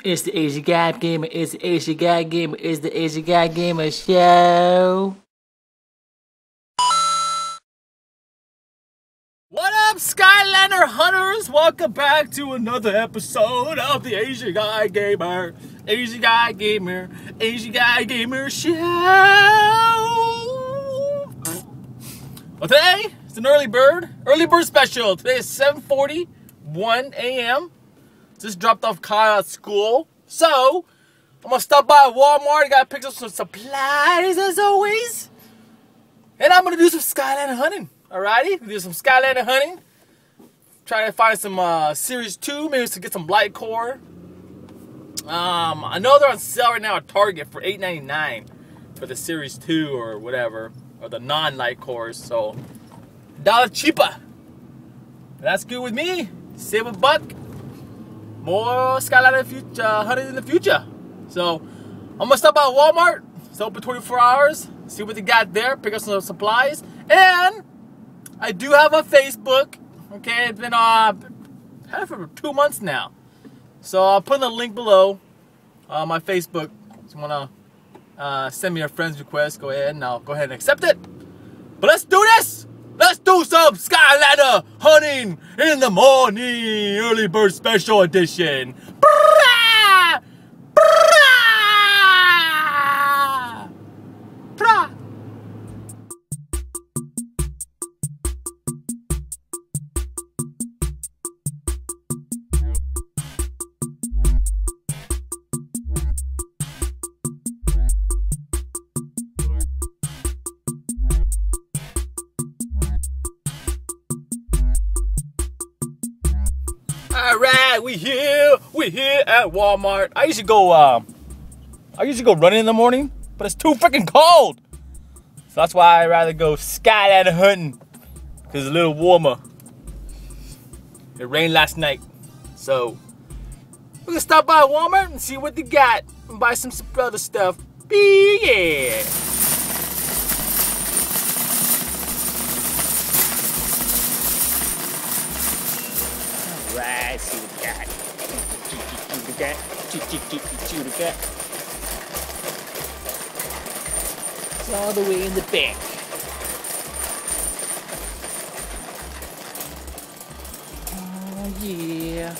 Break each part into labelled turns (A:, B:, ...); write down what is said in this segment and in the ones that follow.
A: It's the Asian Guy Gamer, it's the Asian Guy Gamer, it's the Asian Guy Gamer Show. What up, Skylander Hunters? Welcome back to another episode of the Asian Guy Gamer, Asian Guy Gamer, Asian Guy Gamer Show. Well, today, it's an early bird special. Today is 7:41 a.m. Just dropped off Kyle at school. So, I'm going to stop by Walmart. I got to pick up some supplies as always. And I'm going to do some Skylander hunting. Alrighty? Do some Skylander hunting. Try to find some Series 2. Maybe to get some light core. I know they're on sale right now at Target for $8.99 for the Series 2 or whatever. Or the non-light cores. So, $1 cheaper. That's good with me. Save a buck. More Skylander hunting in the future. So, I'm going to stop by Walmart. It's open 24 hours. See what they got there. Pick up some supplies. And I do have a Facebook. Okay, it's been had it for 2 months now. So, I'll put in the link below. My Facebook. If you want to send me a friend's request, go ahead and I'll go ahead and accept it. But let's do this! Let's do some Skylander hunting in the morning, early bird special edition. Brah! Brah! Brah! Alright, we here at Walmart. I usually go running in the morning, but it's too freaking cold. So that's why I'd rather go Skylander hunting, because it's a little warmer. It rained last night. So we're gonna stop by Walmart and see what they got and buy some other stuff. Yeah. Right, see what we got. It's all the way in the back. Oh yeah.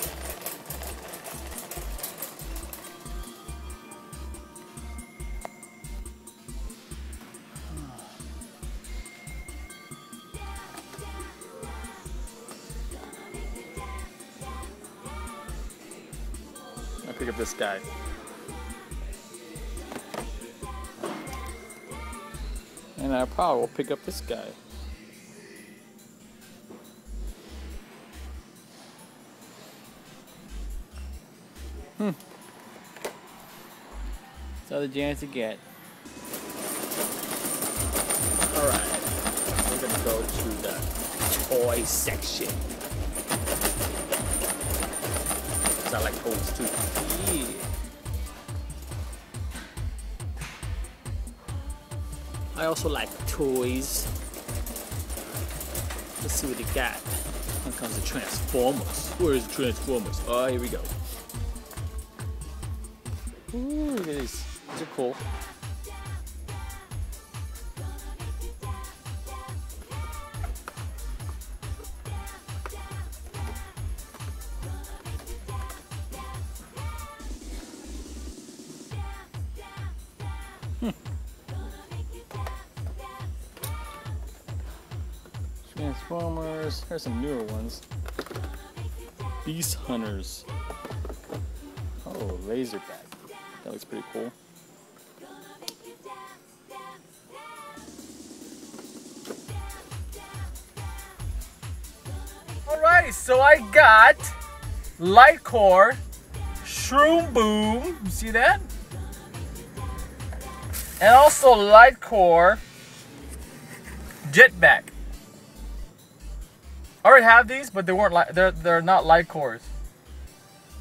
A: Pick up this guy. And I probably will pick up this guy. That's all the Giants to get. Alright. We're gonna go to the toy section. I like toys too. Yeah. I also like toys. Let's see what they got. Here comes the Transformers. Where's the Transformers? Oh, here we go. Ooh, look at these. These are cool. Transformers. Here's some newer ones. Beast Hunters. Oh, Razorback. That looks pretty cool. Alright, so I got Light Core, Shroom Boom. You see that? And also Light Core, jet-vac. I already have these, but they weren't they're not light cores.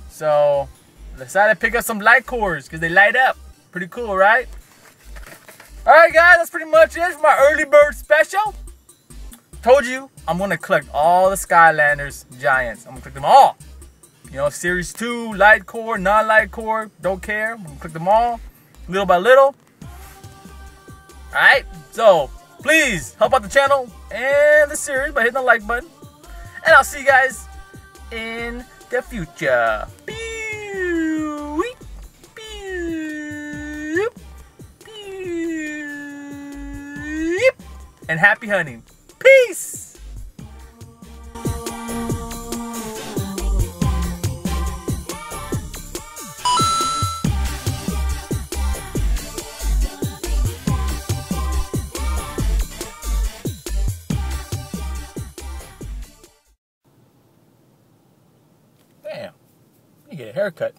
A: So I decided to pick up some light cores because they light up. Pretty cool, right? Alright guys, that's pretty much it for my early bird special. Told you I'm gonna collect all the Skylanders Giants. I'm gonna collect them all. You know, Series 2, light core, non-light core, don't care. I'm gonna click them all, little by little. Alright, so please help out the channel and the series by hitting the like button. And I'll see you guys in the future. Pew, pew, pew, and happy hunting. Peace! Damn, you get a haircut.